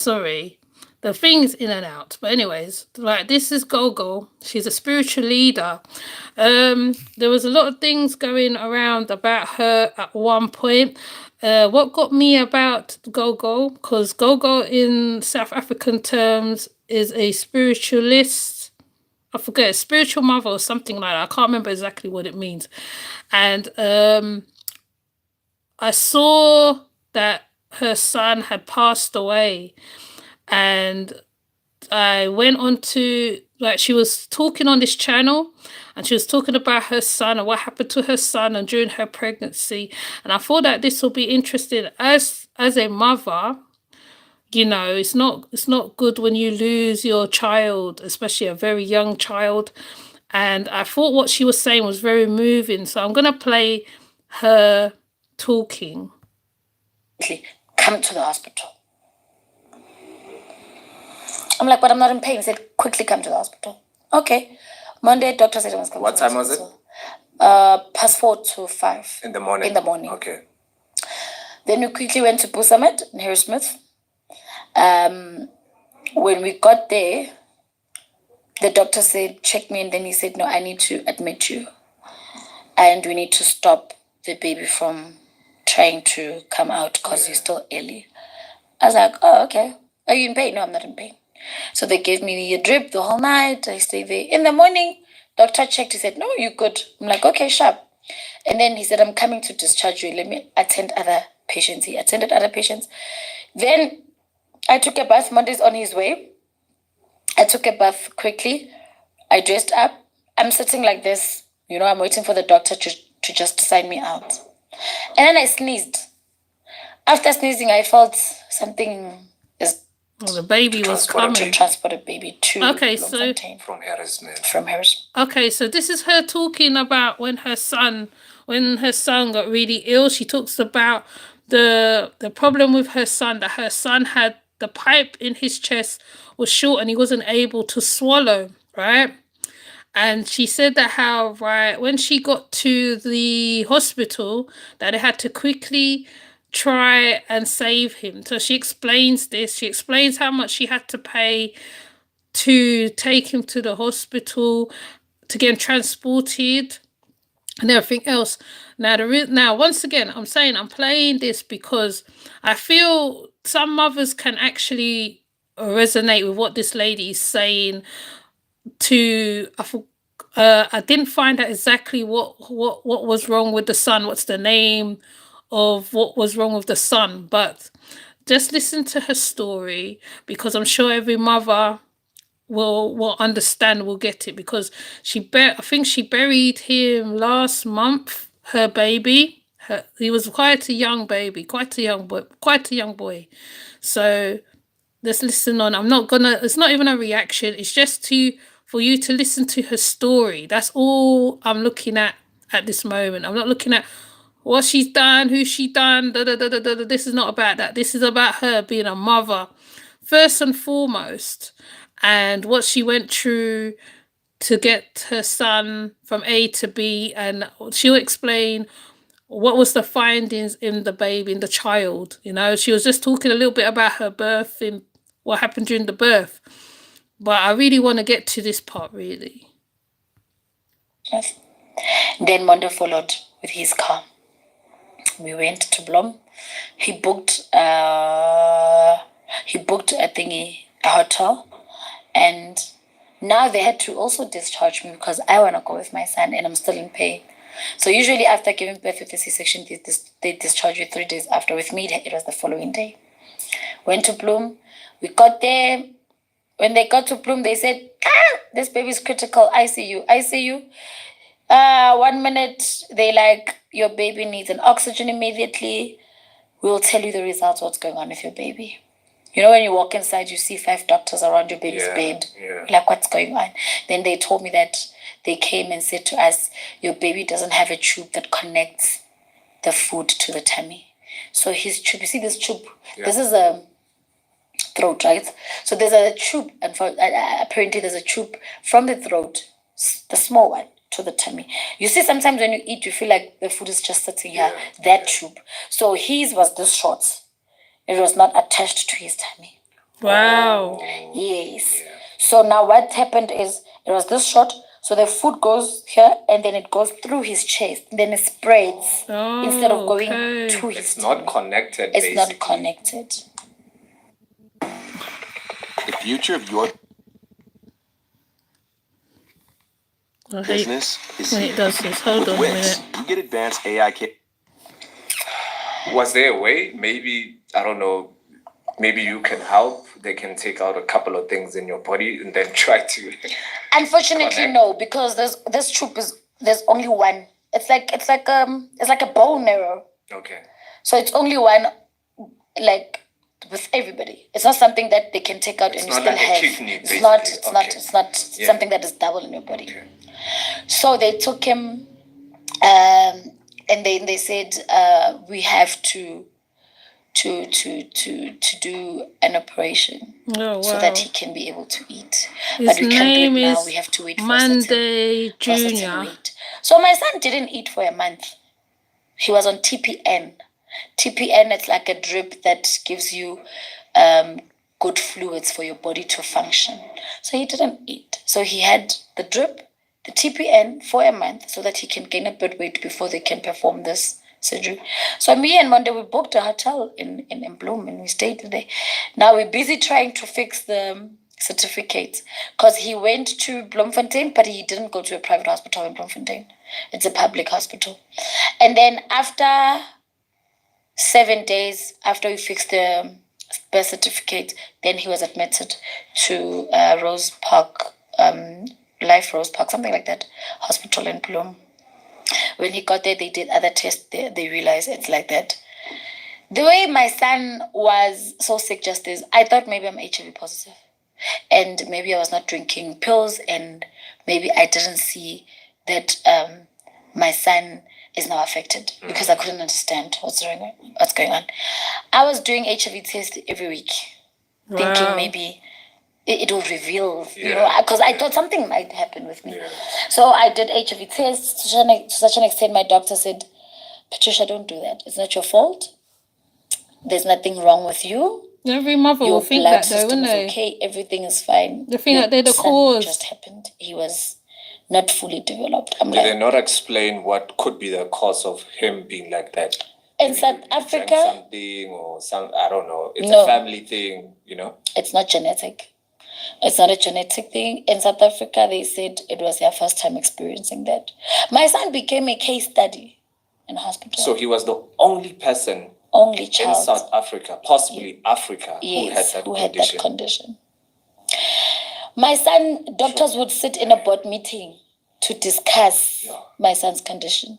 Sorry, the thing's in and out. But anyways, like this is Gogo. She's a spiritual leader. There was a lot of things going around about her at one point. What got me about Gogo, because Gogo in South African terms is a spiritualist. I forget, spiritual mother or something like that. I can't remember exactly what it means. And I saw that her son had passed away, and I went on to, like, she was talking on this channel, and she was talking about her son and what happened to her son and during her pregnancy. And I thought that this will be interesting as a mother. You know, it's not good when you lose your child, especially a very young child. And I thought what she was saying was very moving. So I'm gonna play her talking. Come to the hospital. I'm like, but I'm not in pain. He said, quickly come to the hospital. Okay. Monday, doctor said I must come. What time was it? Past 4 to 5. In the morning? In the morning. Okay. Then we quickly went to Busamed in Harrismith. When we got there, the doctor said, check me. And then he said, no, I need to admit you. And we need to stop the baby from trying to come out because he's still early. I was like, oh, okay. Are you in pain? No, I'm not in pain. So they gave me a drip the whole night. I stayed there. In the morning, doctor checked. He said, no, you're good. I'm like, okay, sharp. And then he said, I'm coming to discharge you. Let me attend other patients. He attended other patients. Then I took a bath. Monday's on his way. I took a bath quickly. I dressed up. I'm sitting like this. You know, I'm waiting for the doctor to just sign me out. And then I sneezed. After sneezing, I felt something is... Well, the baby was coming. To transport a baby to okay, so from Harrismith. From Harrismith. Okay, so this is her talking about when her son got really ill. She talks about the problem with her son, that her son had the pipe in his chest was short and he wasn't able to swallow, right? And she said that how, right, when she got to the hospital, that they had to quickly try and save him. So she explains this. She explains how much she had to pay to take him to the hospital, to get him transported, and everything else. Now, once again, I'm saying I'm playing this because I feel some mothers can actually resonate with what this lady is saying. I didn't find out exactly what was wrong with the son. What's the name of what was wrong with the son? But just listen to her story, because I'm sure every mother will understand, will get it, because I think she buried him last month, her baby. He was quite a young baby, quite a young boy. So let's listen on. It's not even a reaction, it's just for you to listen to her story. That's all I'm looking at this moment. I'm not looking at what she's done, who she done, This is not about that. This is about her being a mother, first and foremost, and what she went through to get her son from A to B. And she'll explain what was the findings in the baby, in the child. You know, she was just talking a little bit about her birth and what happened during the birth. But I really want to get to this part, really. Yes. Then Mondo followed with his car. We went to Blom. He booked a hotel, and now they had to also discharge me because I want to go with my son and I'm still in pain. So usually after giving birth with a C-section, they discharge you 3 days after. With me, it was the following day. Went to Bloom. We got there. When they got to Bloom, they said, this baby's critical. ICU. 1 minute, they like, your baby needs an oxygen immediately. We'll tell you the results, what's going on with your baby. You know, when you walk inside, you see 5 doctors around your baby's bed. Yeah. Like, what's going on? Then they told me that they came and said to us, your baby doesn't have a tube that connects the food to the tummy. So his tube, you see this tube? Yeah. This is a throat, right? So there's a tube, and apparently there's a tube from the throat, the small one, to the tummy. You see, sometimes when you eat, you feel like the food is just sitting here, that tube. So his was this short. It was not attached to his tummy. Wow. Yes. So now what happened is it was this shot. So the food goes here and then it goes through his chest. Then it spreads instead of going to his It's not connected. It's not connected. The future of your business is when here. it does this. Hold on a Wix, minute. you get advanced AI kit. Was there a way? Maybe, I don't know, maybe you can help. They can take out a couple of things in your body and then try to. Unfortunately, connect. no, because this troop there's only one. It's like a bone marrow. Okay. So it's only one, like with everybody. It's not something that they can take out It's and you not still like a have. kidney, It's basically. not. It's not. Okay. It's not Yeah. something that is double in your body. Okay. So they took him, and then they said we have to do an operation Oh, so that wow. he can be able to eat. His But we can't do it name now. is We have to wait for Monday a certain Junior. weight. So my son didn't eat for a month. He was on TPN. TPN, it's like a drip that gives you good fluids for your body to function. So he didn't eat. So he had the drip, the TPN for a month so that he can gain a bit weight before they can perform this surgery. So me and Monday, we booked a hotel in Bloem and we stayed there. Now we're busy trying to fix the certificate because he went to Bloemfontein, but he didn't go to a private hospital in Bloemfontein. It's a public hospital. And then after 7 days after we fixed the birth certificate, then he was admitted to Rose Park, Life Rose Park, something like that, hospital in Bloem. When he got there, they did other tests. They realized it's like that. The way my son was so sick just is, I thought maybe I'm HIV positive. And maybe I was not drinking pills, and maybe I didn't see that my son is now affected because I couldn't understand what's going on. I was doing HIV tests every week, thinking Wow. maybe it will reveal, Yeah. because I thought something might happen with me. So I did HIV tests to such an extent. My doctor said, Patricia, don't do that. It's not your fault. There's nothing wrong with you. Every mother will Your think blood that though, system wouldn't is they? okay. Everything is fine. They think Your that they're the son cause. just happened. He was not fully developed. I'm Did they like, not explain what could be the cause of him being like that? in Maybe South he drank Africa, something or some, I don't know. It's No. a family thing, you know? it's not genetic. It's not a genetic thing. In South Africa, they said it was their first time experiencing that. My son became a case study in hospital. So he was the only person Only in child. South Africa, possibly Africa, Yes, who had that condition. My son, doctors would sit in a board meeting to discuss my son's condition.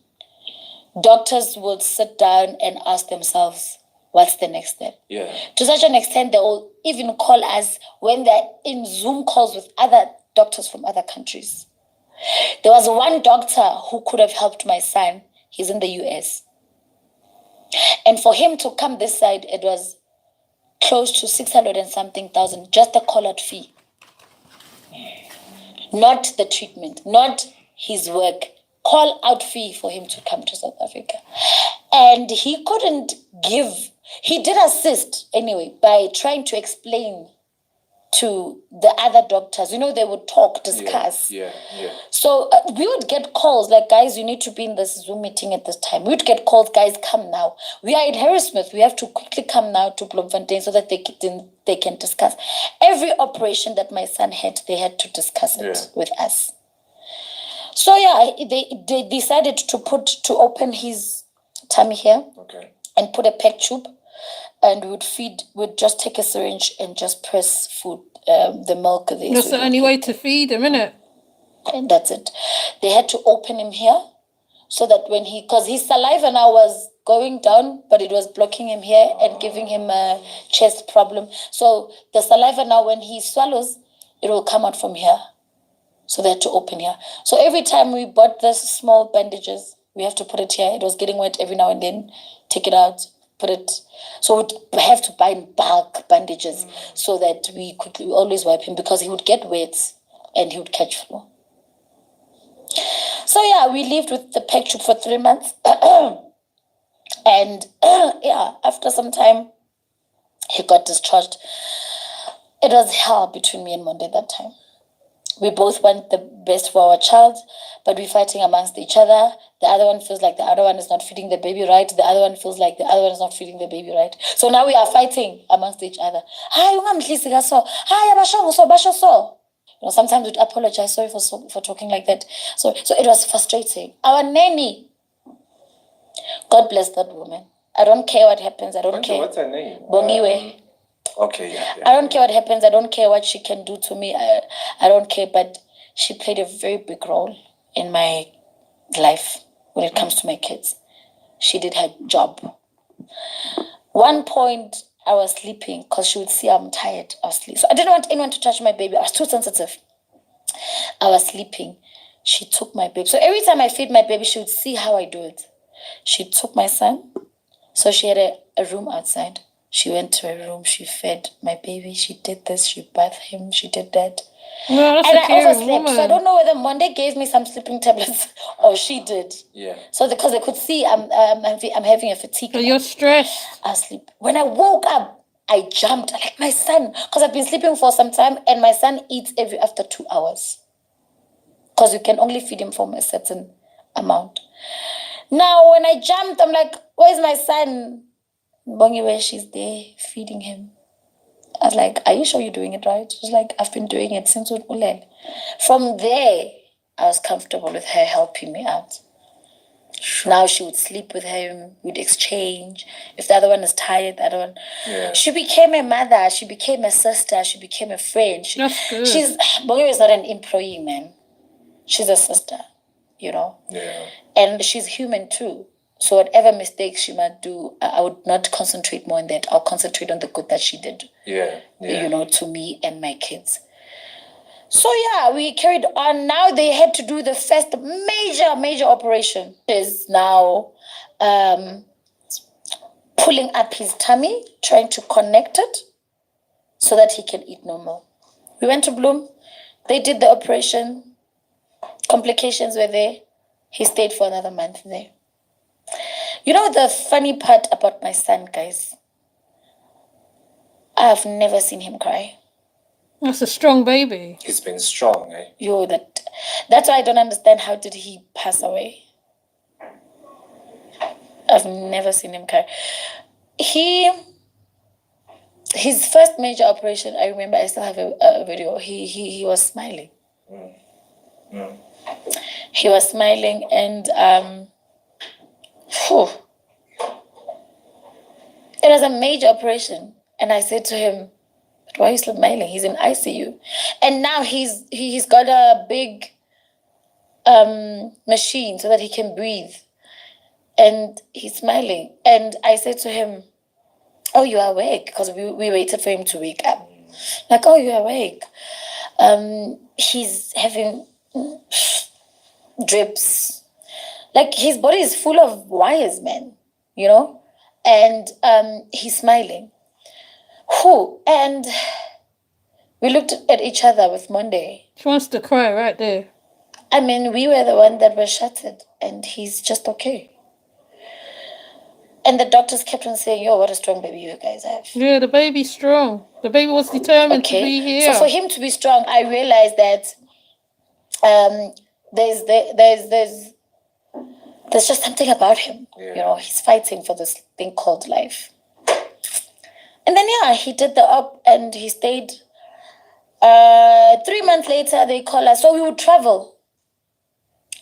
Doctors would sit down and ask themselves, what's the next step? Yeah. To such an extent, they will even call us when they're in Zoom calls with other doctors from other countries. There was one doctor who could have helped my son. He's in the US. And for him to come this side, it was close to 600 and something thousand, just the call-out fee. Not the treatment, not his work. Call-out fee for him to come to South Africa. And he couldn't give, he did assist anyway by trying to explain to the other doctors. They would talk, discuss. Yeah. So we would get calls like, guys, you need to be in this Zoom meeting at this time. We would get calls, guys, come now. We are in Harrismith. We have to quickly come now to Bloemfontein so that they can discuss. Every operation that my son had, they had to discuss it with us. So they decided to open his tummy here and put a PEG tube, and we'd just take a syringe and just press food, the milk there. That's the only way to feed him, innit? And that's it. They had to open him here so that because his saliva now was going down, but it was blocking him here and giving him a chest problem. So the saliva now, when he swallows, it will come out from here. So they had to open here. So every time we bought these small bandages, we have to put it here. It was getting wet every now and then. Take it out, put it. So we'd have to buy in bulk bandages so that we could always wipe him, because he would get wet and he would catch flu. So we lived with the PEG tube for 3 months. And after some time, he got discharged. It was hell between me and Monday that time. We both want the best for our child, but we're fighting amongst each other. The other one feels like the other one is not feeding the baby right. The other one feels like the other one is not feeding the baby right. So now we are fighting amongst each other. Hi, ungamdlisi so. Hi, abashongo so, basho so. Sometimes we'd apologize, sorry for talking like that. So it was frustrating. Our nanny, God bless that woman. I don't care what happens. I don't care. What's her name? Bongiwe. Okay, yeah. I don't care what happens. I don't care what she can do to me. I don't care. But she played a very big role in my life when it comes to my kids. She did her job. One point, I was sleeping because she would see I'm tired. I was sleeping. So I didn't want anyone to touch my baby. I was too sensitive. I was sleeping. She took my baby. So every time I feed my baby, she would see how I do it. She took my son. So she had a room outside. She went to her room. She fed my baby. She did this. She bathed him. She did that. No, and I overslept. So I don't know whether Monday gave me some sleeping tablets or she did. Yeah. So because they could see I'm having a fatigue. So you're stressed. I sleep. When I woke up, I jumped like my son, because I've been sleeping for some time, and my son eats after 2 hours. Because you can only feed him from a certain amount. Now, when I jumped, I'm like, where's my son? Bongi, where she's there feeding him. I was like, are you sure you're doing it right? She was like, I've been doing it since Ulele. From there, I was comfortable with her helping me out. Sure. Now she would sleep with him, we'd exchange. If the other one is tired, the other one. Yeah. She became a mother, she became a sister, she became a friend. That's good. Bongi is not an employee, man. She's a sister, Yeah. And she's human too. So whatever mistakes she might do, I would not concentrate more on that. I'll concentrate on the good that she did. Yeah. To me and my kids. So yeah, we carried on. Now they had to do the first major operation. Is now pulling up his tummy, trying to connect it so that he can eat normal. We went to Bloom. They did the operation. Complications were there. He stayed for another month there. You know the funny part about my son, guys? I've never seen him cry. That's a strong baby. He's been strong, eh? That's why I don't understand, how did he pass away? I've never seen him cry. His first major operation, I remember, I still have a video. He was smiling. He was smiling, and it was a major operation. And I said to him, but why are you smiling? He's in ICU. And now he's got a big machine so that he can breathe. And he's smiling. And I said to him, oh, you are awake? Because we waited for him to wake up. Like, oh, you're awake. He's having drips. Like, his body is full of wires, man. And he's smiling. And we looked at each other with Monday. She wants to cry right there. I mean, we were the one that were shattered, and he's just okay. And the doctors kept on saying, yo, what a strong baby you guys have. Yeah, the baby's strong. The baby was determined to be here. So for him to be strong, I realized that there's just something about him. Yeah. He's fighting for this thing called life. And then, he did the op and he stayed. 3 months later, they call us. So we would travel.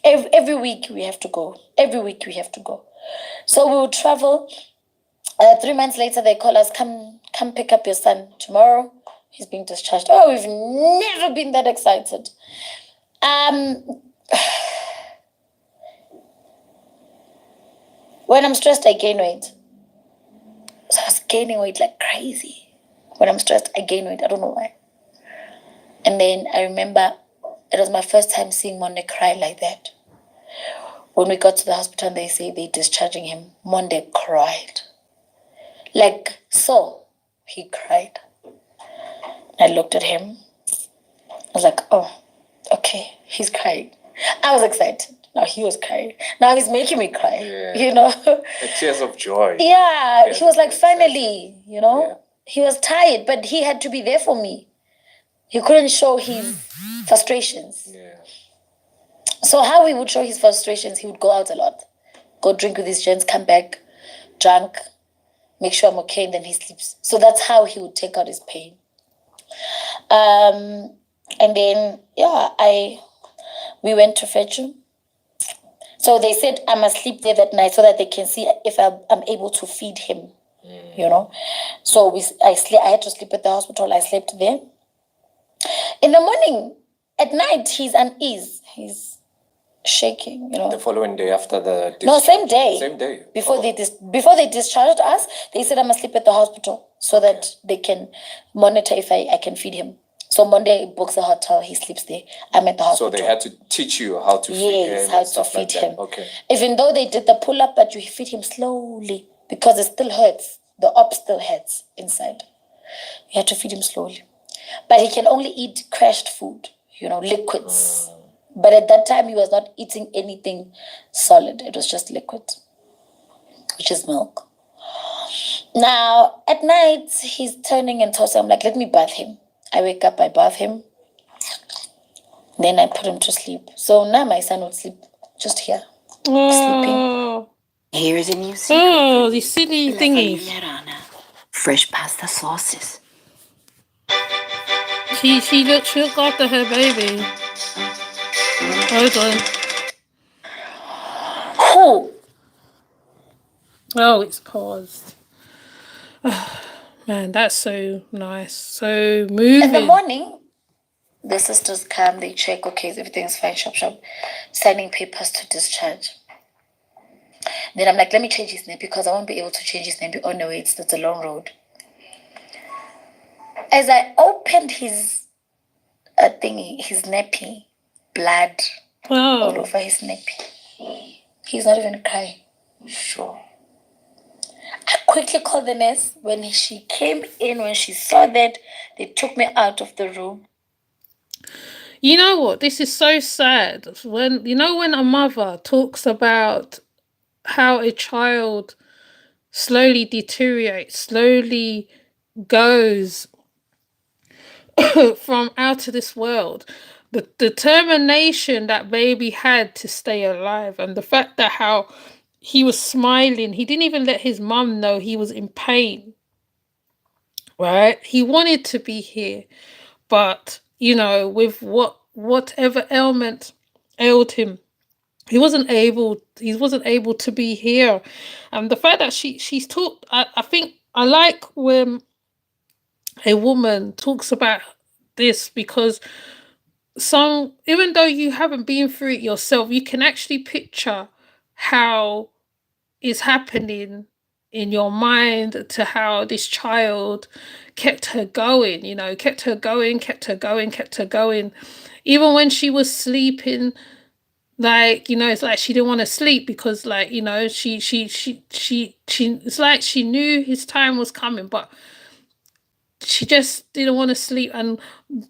Every week we have to go. So we would travel. 3 months later, they call us, come pick up your son tomorrow. He's being discharged. Oh, we've never been that excited. When I'm stressed, I gain weight. So I was gaining weight like crazy. When I'm stressed, I gain weight. I don't know why. And then I remember it was my first time seeing Monday cry like that. When we got to the hospital and they say they're discharging him, Monday cried. Like, so he cried. I looked at him. I was like, oh, okay, he's crying. I was excited. Now he was crying. Now he's making me cry, The tears of joy. Yeah, he was like, finally, He was tired, but he had to be there for me. He couldn't show his frustrations. Yeah. So how he would show his frustrations, he would go out a lot. Go drink with his friends, come back drunk, make sure I'm okay, and then he sleeps. So that's how he would take out his pain. And then we went to fetch him. So they said I must sleep there that night so that they can see if I'm able to feed him. You know, so I had to sleep at the hospital. I slept there. In the morning, at night, he's uneasy. He's shaking. You know. The following day after the discharge? No, same day. Same day. Before they discharged us, they said I must sleep at the hospital so that they can monitor if I can feed him. So Monday he books a hotel, he sleeps there. I'm at the hospital. So they had to teach you how to feed him. Yes, how to feed him. Okay. Even though they did the pull up, but you feed him slowly because it still hurts. The op still hurts inside. You have to feed him slowly. But he can only eat crushed food, liquids. But at that time, he was not eating anything solid. It was just liquid, which is milk. Now, at night, he's turning and tossing. I'm like, let me bath him. I wake up, I bath him. Then I put him to sleep. So now my son would sleep just here, sleeping. Here is a new secret. Oh, the silly La thingy. familia rana. Fresh pasta sauces. She looked after her baby. Hold on. Who? Oh, it's paused. Man, that's so nice. So moving. In the morning, the sisters come, they check, okay, everything's fine, shop, signing papers to discharge. Then I'm like, let me change his name because I won't be able to change his name on the way. It's a long road. As I opened his his nappy, blood all over his nappy. He's not even crying. Sure. I quickly called the nurse. When she came in, when she saw that, they took me out of the room. You know what? This is so sad. When a mother talks about how a child slowly deteriorates, slowly goes from out of this world, the determination that baby had to stay alive, and the fact that how he was smiling, he didn't even let his mum know he was in pain, right? He wanted to be here, but with whatever ailment ailed him, he wasn't able to be here. And the fact that she's taught, I think I like when a woman talks about this, because even though you haven't been through it yourself, you can actually picture how it's happening in your mind, to how this child kept her going, kept her going, even when she was sleeping. Like, it's like she didn't want to sleep because, like, she it's like she knew his time was coming, but she just didn't want to sleep. And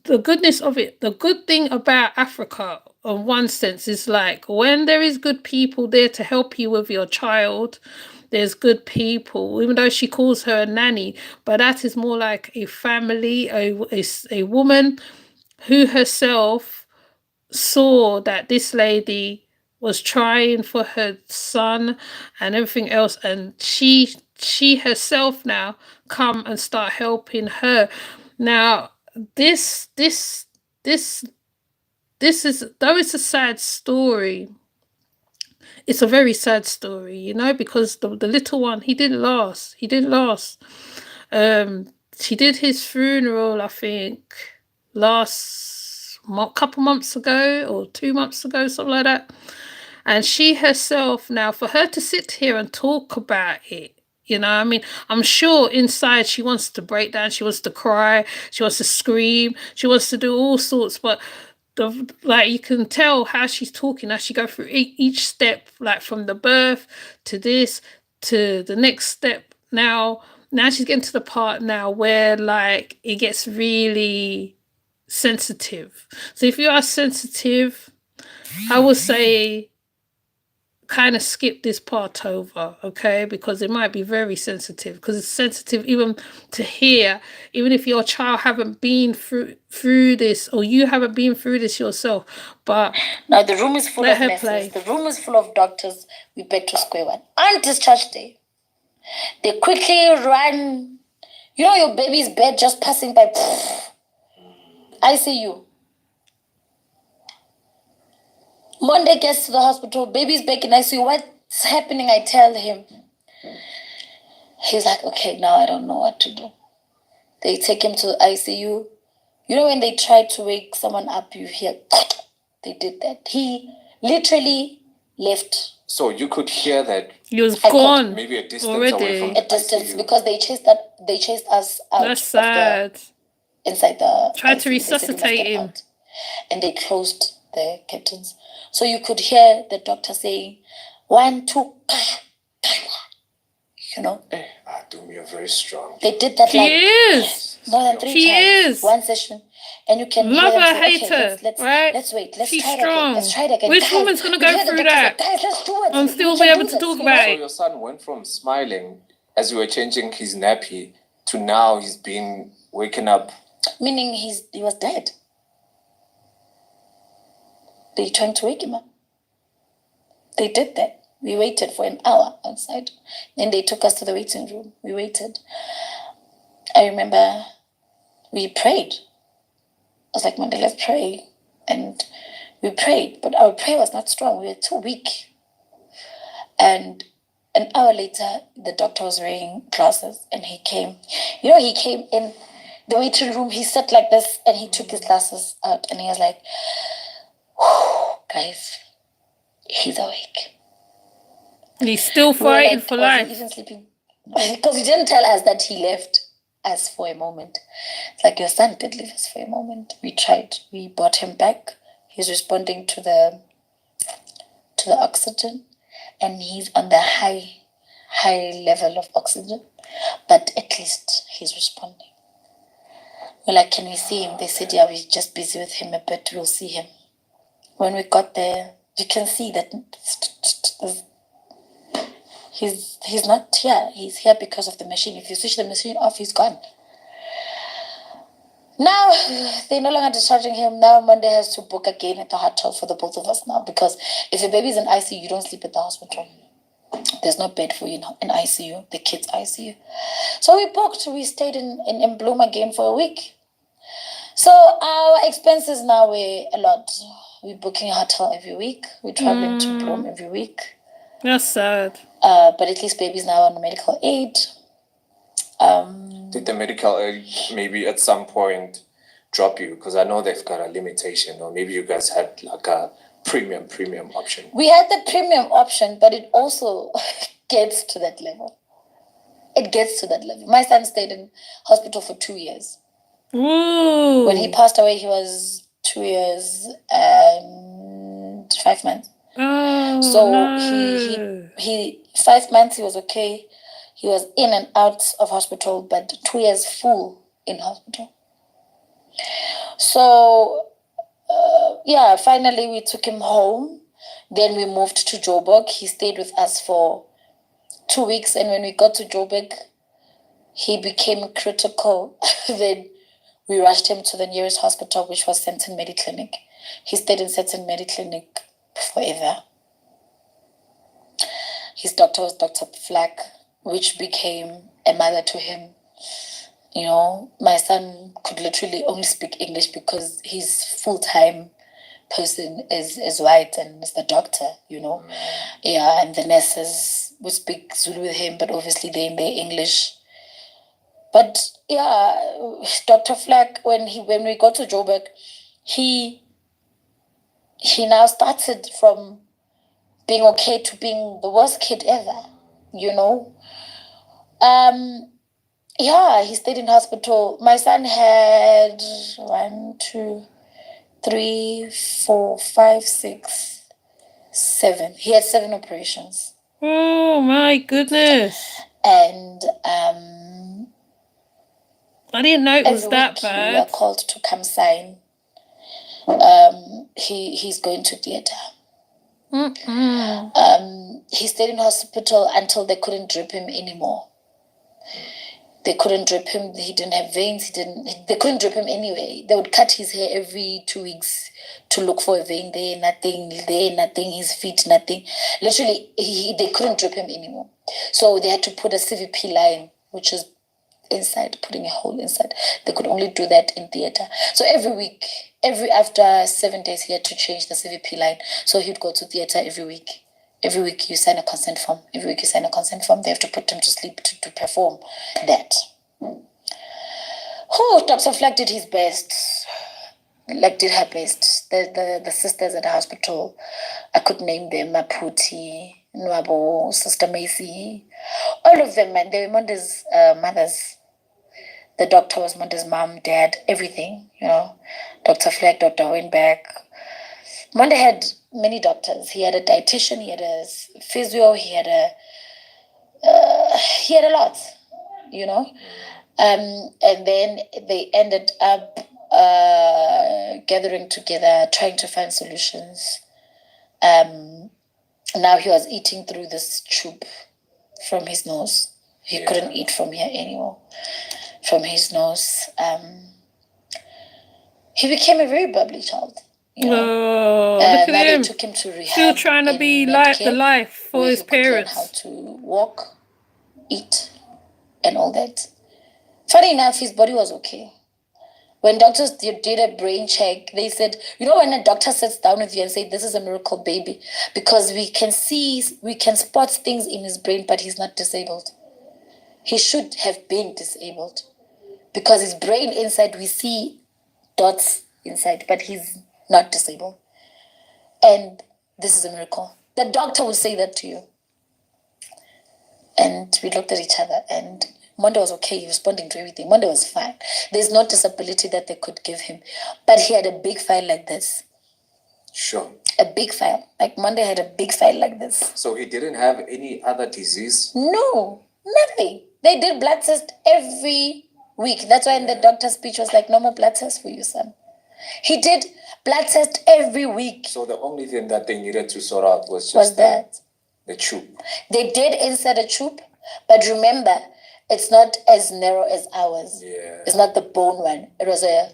the goodness of it, the good thing about Africa, in one sense, is like when there is good people there to help you with your child, there's good people, even though she calls her a nanny, but that is more like a family, a woman who herself saw that this lady was trying for her son and everything else, and she herself now come and start helping her. Now this is, though it's a sad story, it's a very sad story, because the little one, he didn't last. She did his funeral, I think, couple months ago or 2 months ago, something like that. And she herself, now, for her to sit here and talk about it, I mean, I'm sure inside she wants to break down, she wants to cry, she wants to scream, she wants to do all sorts, but you can tell how she's talking as she go through each step, like from the birth to this to the next step. Now she's getting to the part now where, like, it gets really sensitive. So if you are sensitive, I would say kind of skip this part over, okay? Because it might be very sensitive. Because it's sensitive even to hear, even if your child haven't been through this, or you haven't been through this yourself. But now the room is full let of her nurses. play. The room is full of doctors. We back to square one. On discharge day, they quickly run. You know your baby's bed just passing by. ICU. Monday gets to the hospital. Baby's back in ICU. What's happening? I tell him. He's like, okay, now I don't know what to do. They take him to the ICU. You know when they try to wake someone up, you hear, they did that. He literally left. So you could hear that He was gone. maybe a distance already. away from A distance, because they chased us out. That's sad. Inside the Tried to ICU. They said, "You must resuscitate get him." out." And they closed the curtains. So you could hear the doctor saying, 1, 2, you know. Doom, you're very strong. They did that She is. more than 3 She times. is. One session. And you can Love hear them her, say, hate okay, her, right? let's wait. Let's She's try it again. strong. Let's try it again. Which Guys, woman's going to you go hear the through doctor say, that guys, let's do it. and We still can be able do to this, talk you know? about So it? your son went from smiling as you were changing his nappy to now he's been waking up. Meaning he was dead. They trying to wake him up. They did that. We waited for an hour outside. Then they took us to the waiting room. We waited. I remember we prayed. I was like, Monday, let's pray. And we prayed, but our prayer was not strong. We were too weak. And an hour later, the doctor was wearing glasses and he came. You know, he came in the waiting room. He sat like this and he took his glasses out and he was like, guys, he's awake. He's still We were fighting like, for was he life. even sleeping? Because he didn't tell us that he left us for a moment. It's like, your son did leave us for a moment. We tried. We brought him back. He's responding to the oxygen, and he's on the high level of oxygen, but at least he's responding. We're like, can we see him? They said, yeah, we're just busy with him a bit. We'll see him. When we got there, you can see that he's not here. He's here because of the machine. If you switch the machine off, he's gone. Now they're no longer discharging him. Now Monday has to book again at the hotel for the both of us now, because if your baby's in ICU, you don't sleep at the hospital. There's no bed for you in ICU, the kids' ICU. So we booked. We stayed in Bloom again for a week. So our expenses now were a lot. We're booking a hotel every week. We're traveling to Bloom every week. That's sad. But at least baby's now on medical aid. Did the medical aid maybe at some point drop you? Because I know they've got a limitation, or maybe you guys had like a premium option. We had the premium option, but it also gets to that level. It gets to that level. My son stayed in hospital for 2 years. Ooh. When he passed away, he was 2 years and 5 months. Oh, So no. he 5 months he was okay. He was in and out of hospital, but 2 years full in hospital. So yeah, finally we took him home. Then we moved to Joburg. He stayed with us for 2 weeks, and when we got to Joburg, he became critical. Then we rushed him to the nearest hospital, which was Senton Mediclinic. He stayed in Senton Mediclinic forever. His doctor was Dr. Flack, which became a mother to him. You know, my son could literally only speak English because his full-time person is white and is the doctor, you know. Yeah, and the nurses would speak Zulu with him, but obviously they're in their English. But yeah, Dr. Flack, when we got to Joburg, he now started from being okay to being the worst kid ever, you know. Yeah, he stayed in hospital. My son had 1, 2, 3, 4, 5, 6, 7. He had 7 operations. Oh my goodness. And I didn't know it was every that week we are bad. called to come sign. He's going to theater. He stayed in hospital until they couldn't drip him anymore. They couldn't drip him. He didn't have veins. They couldn't drip him anyway. They would cut his hair every 2 weeks to look for a vein there, nothing, his feet, nothing. Literally, they couldn't drip him anymore. So they had to put a CVP line, which is inside, putting a hole inside. They could only do that in theater. So every week, after 7 days, he had to change the CVP line. So he'd go to theater every week. Every week you sign a consent form. They have to put him to sleep to perform that. Oh, Dr. Flack did his best. Did her best. The sisters at the hospital, I could name them, Maputi, Nwabo, Sister Macy, all of them, man. They were Monda's mothers. The doctor was Monda's mom, dad, everything, Dr. Flack, Dr. Hohenberg. Monday had many doctors. He had a dietitian, he had a physio, he had a lot, and then they ended up gathering together, trying to find solutions. Now he was eating through this tube from his nose. He couldn't eat from here anymore, from his nose. He became a very bubbly child. Oh, look at him. They took him to rehab. Still trying to be like the life for his parents. How to walk, eat, and all that. Funny enough, his body was okay. When doctors did a brain check, they said, when a doctor sits down with you and says, this is a miracle baby, because we can spot things in his brain, but he's not disabled. He should have been disabled because his brain inside, we see dots inside, but he's not disabled. And this is a miracle. The doctor would say that to you. And we looked at each other, and Monday was okay. He was responding to everything. Monday was fine. There's no disability that they could give him. But he had a big file like this. Sure. A big file. Like Monday had a big file like this. So he didn't have any other disease? No, nothing. They did blood tests every week. That's why in the doctor's speech was like, no more blood tests for you, son. He did blood tests every week. So the only thing that they needed to sort out was just the tube. They did insert a tube, but remember, it's not as narrow as ours. Yeah. It's not the bone one. It was a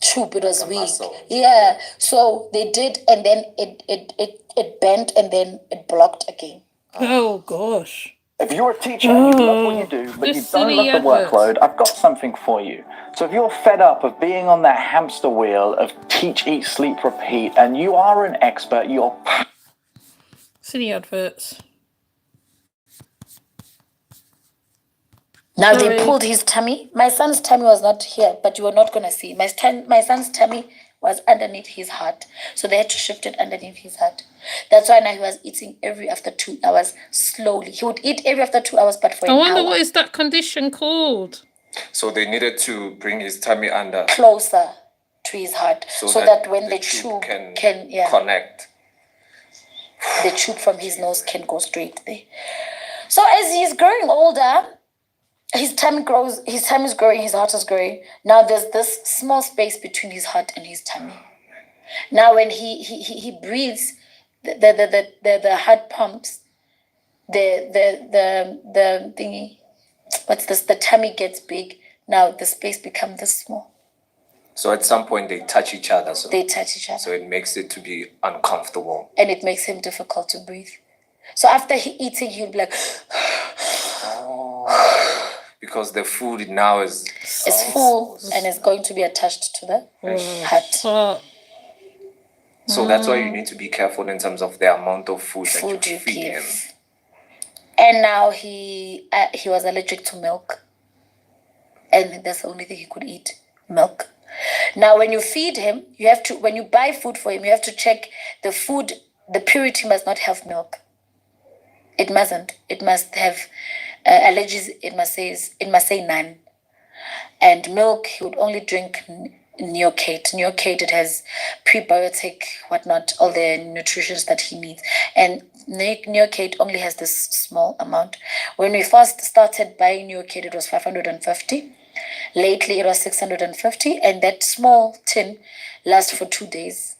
tube. It was weak. Muscle. Yeah. So they did, and then it bent, and then it blocked again. Oh gosh. If you're a teacher and you love what you do, but you don't love the workload, I've got something for you. So if you're fed up of being on that hamster wheel of teach, eat, sleep, repeat, and you are an expert, you're... Silly adverts. Now they pulled his tummy. My son's tummy was not here, but you were not going to see. My son's tummy was underneath his heart. So they had to shift it underneath his heart. That's why now he was eating every after 2 hours, slowly. He would eat every after 2 hours, but for an hour. I wonder what is that condition called? So they needed to bring his tummy under. Closer to his heart. So that when the tube can connect. The tube from his nose can go straight there. So as he's growing older, his tummy is growing, his heart is growing. Now there's this small space between his heart and his tummy. Now when he breathes, the heart pumps, the thingy, what's this? The tummy gets big. Now the space becomes this small. So at some point they touch each other. So they touch each other. So it makes it to be uncomfortable. And it makes him difficult to breathe. So after eating, he'll be like... Because the food now is full and it's going to be attached to the heart. So that's why you need to be careful in terms of the amount of food that you feed him. And now he was allergic to milk. And that's the only thing he could eat, milk. Now when you feed him, when you buy food for him, you have to check the food, the purity must not have milk. It mustn't. It must have allergies, it must say none. And milk, he would only drink Neocate. Neocate, it has prebiotic, whatnot, all the nutritions that he needs. And Neocate only has this small amount. When we first started buying Neocate, it was 550. Lately, it was 650. And that small tin lasts for 2 days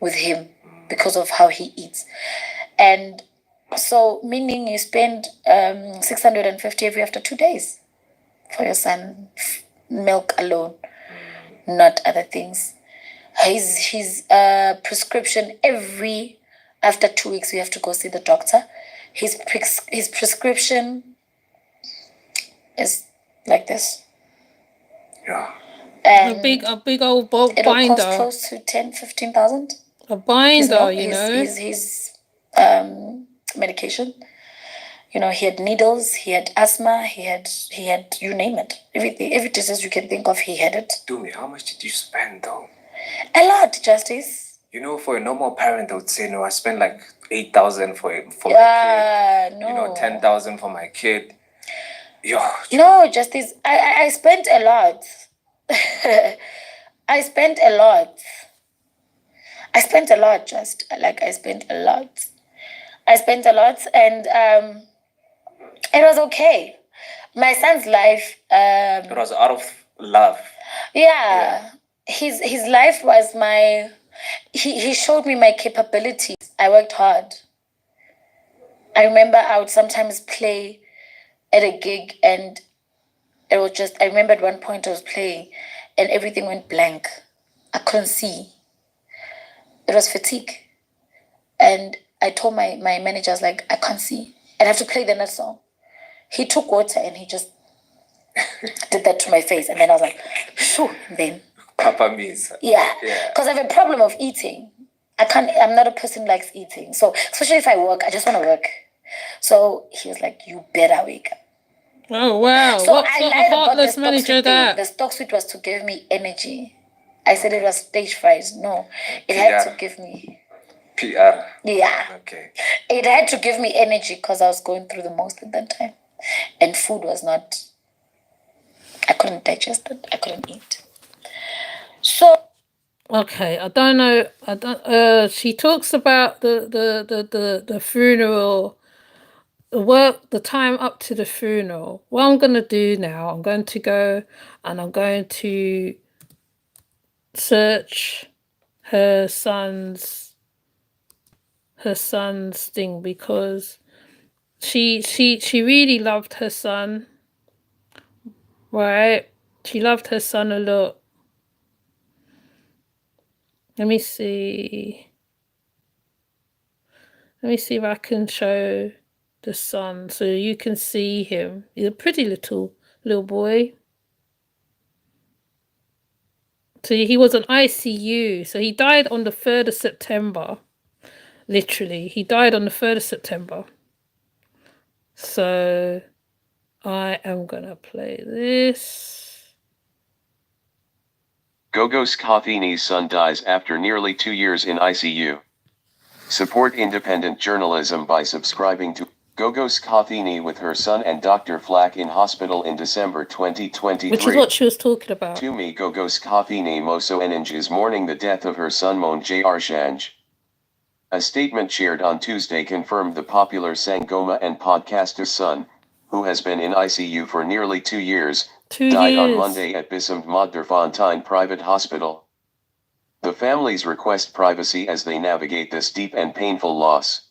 with him. because of how he eats. And so, meaning you spend 650 every after 2 days for your son, milk alone, not other things. His prescription every after 2 weeks we have to go see the doctor. His prescription is like this. Yeah. And A big old it'll cost binder. close to 10,000-15,000. A binder, His medication. You know, he had needles, he had asthma, he had you name it. Every disease you can think of, he had it. Do me, how much did you spend though? A lot, Justice. You know, for a normal parent, they would say, no, I spend like 8,000 for my kid. No. You know, 10,000 for my kid. Yo. No, Justice. I spent a lot. I spent a lot. I spent a lot, I spent a lot. I spent a lot, and it was okay. My son's life. It was out of love. Yeah. His life was my. He showed me my capabilities. I worked hard. I remember I would sometimes play at a gig, and it was just. I remember at one point I was playing, and everything went blank. I couldn't see. It was fatigue, and I told my manager, I was like, I can't see. And I have to play the next song. He took water and he just did that to my face. And then I was like, shoo. And then. Papa means. Yeah. Because I have a problem of eating. I'm not a person who likes eating. So, especially if I work, I just want to work. So he was like, you better wake up. Oh, wow. So what I sort lied of about heartless the manager stock that? The stock suite was to give me energy. I said it was stage fright. No. It had to give me. PR. Yeah. Okay. It had to give me energy because I was going through the most at that time. And food was not, I couldn't digest it. I couldn't eat. So. Okay, I don't know. She talks about the funeral, the time up to the funeral. What I'm going to do now, I'm going to go and I'm going to search her son's thing, because she really loved her son, right? She loved her son a lot. Let me see if I can show the son so you can see him. He's a pretty little boy. So he was on ICU. So he died on the 3rd of September. Literally, he died on the 3rd of September. So I am gonna play this. Gogo Skhotheni's son dies after nearly 2 years in ICU. Support independent journalism by subscribing to Gogo Skhotheni with her son and Dr. Flack in hospital in December 2023. Which is what she was talking about. To me, Gogo Skhotheni Moso Eninj is mourning the death of her son Moan J. Arshanj. A statement shared on Tuesday confirmed the popular Sangoma and podcaster's son, who has been in ICU for nearly 2 years, died on Monday at Bissemt Maagderfontein Private Hospital. The families request privacy as they navigate this deep and painful loss.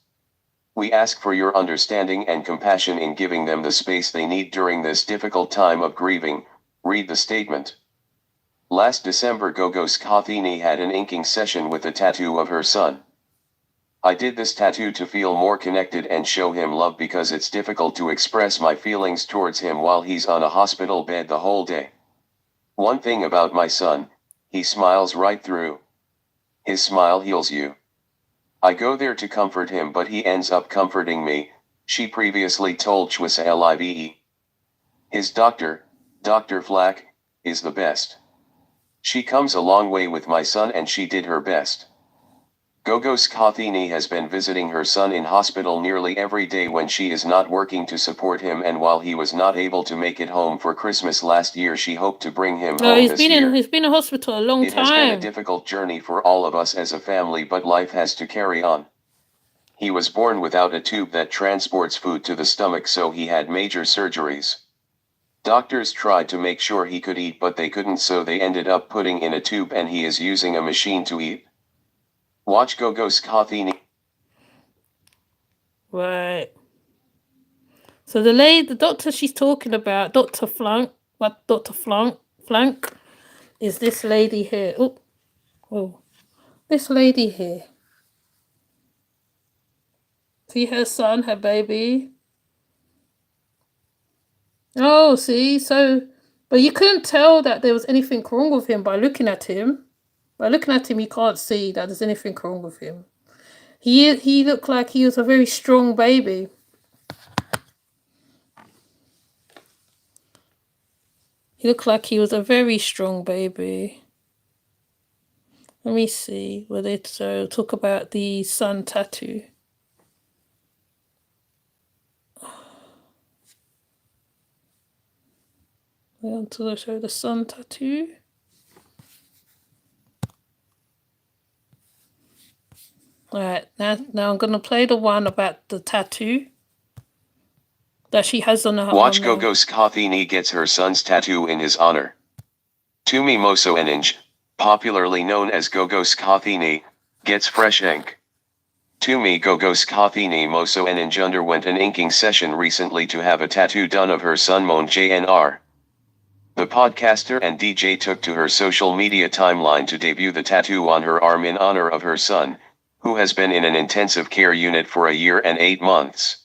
We ask for your understanding and compassion in giving them the space they need during this difficult time of grieving, read the statement. Last December, Gogo Skhotheni had an inking session with a tattoo of her son. I did this tattoo to feel more connected and show him love because it's difficult to express my feelings towards him while he's on a hospital bed the whole day. One thing about my son, he smiles right through. His smile heals you. I go there to comfort him, but he ends up comforting me, she previously told Chwisa Live. His doctor, Dr. Flack, is the best. She comes a long way with my son and she did her best. Gogo Skhotheni has been visiting her son in hospital nearly every day when she is not working to support him, and while he was not able to make it home for Christmas last year, she hoped to bring him home this year. He's been in hospital a long time. It has been a difficult journey for all of us as a family, but life has to carry on. He was born without a tube that transports food to the stomach, so he had major surgeries. Doctors tried to make sure he could eat, but they couldn't, so they ended up putting in a tube and he is using a machine to eat. Watch Gogo Skhotheni. Right. So the doctor she's talking about, Dr. Flunk, Flank, is this lady here. Oh, this lady here. See her son, her baby. Oh, see, but you couldn't tell that there was anything wrong with him by looking at him. By looking at him, you can't see that there's anything wrong with him. He looked like he was a very strong baby. He looked like he was a very strong baby. Let me see where they talk about the sun tattoo. They want to show the sun tattoo. Alright, now I'm gonna play the one about the tattoo that she has on her Watch arm. Gogo Skhotheni gets her son's tattoo in his honor. Tumi Mosoenenge, popularly known as Gogo Skhotheni, gets fresh ink. Tumi Gogo Skhotheni Mosoenenge underwent an inking session recently to have a tattoo done of her son Mon Jnr. The podcaster and DJ took to her social media timeline to debut the tattoo on her arm in honor of her son, who has been in an intensive care unit for a year and 8 months.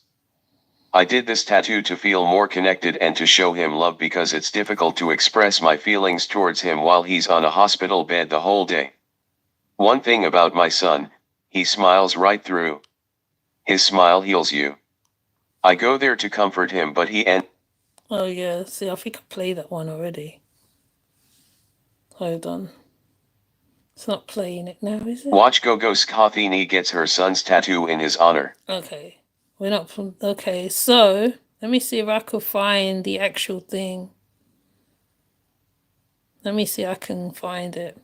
I did this tattoo to feel more connected and to show him love because it's difficult to express my feelings towards him while he's on a hospital bed the whole day. One thing about my son, he smiles right through. His smile heals you. I go there to comfort him, but Oh yeah, see, I think I played that one already. Hold on. It's not playing it now, is it? Watch Gogo Skhotheni gets her son's tattoo in his honor. Okay. We're not from... Okay, so let me see if I could find the actual thing. Let me see if I can find it.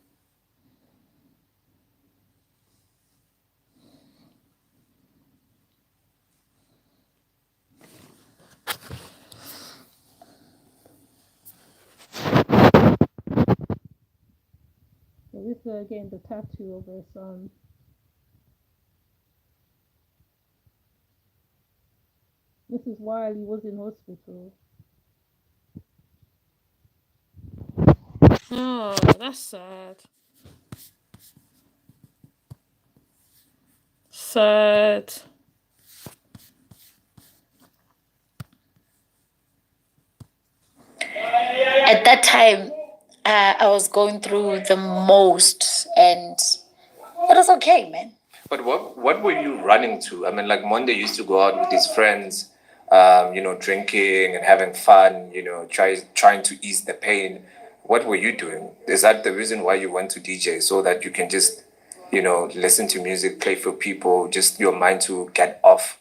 So this is again the tattoo of her son. This is while he was in hospital. Oh, that's sad. Sad. At that time, I was going through the most, and it was okay, man. But what were you running to? I mean, like Monday used to go out with his friends, drinking and having fun, trying to ease the pain. What were you doing? Is that the reason why you went to DJ so that you can just, listen to music, play for people, just your mind to get off,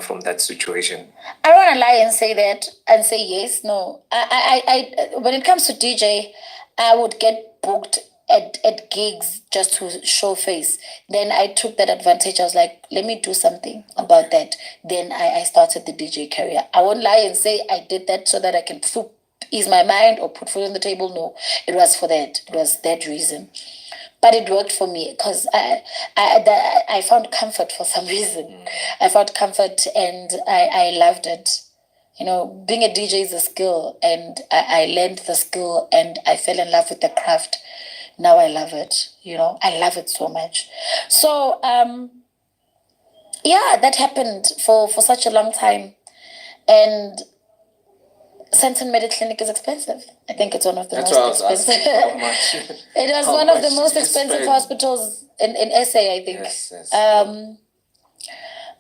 from that situation? I don't want to lie and say that and say yes. No, I when it comes to DJ, I would get booked at gigs just to show face. Then I took that advantage. I was like, let me do something about that. Then I started the DJ career. I won't lie and say I did that so that I can ease my mind or put food on the table. No, it was for that. It was that reason. But it worked for me because I found comfort for some reason. I found comfort and I loved it. Being a DJ is a skill, and I learned the skill and I fell in love with the craft. Now I love it. I love it so much. So, yeah, that happened for such a long time. And Senton Mediclinic is expensive. I think it's one of the most expensive. How much? It was one of the most expensive hospitals in SA, I think. Yes.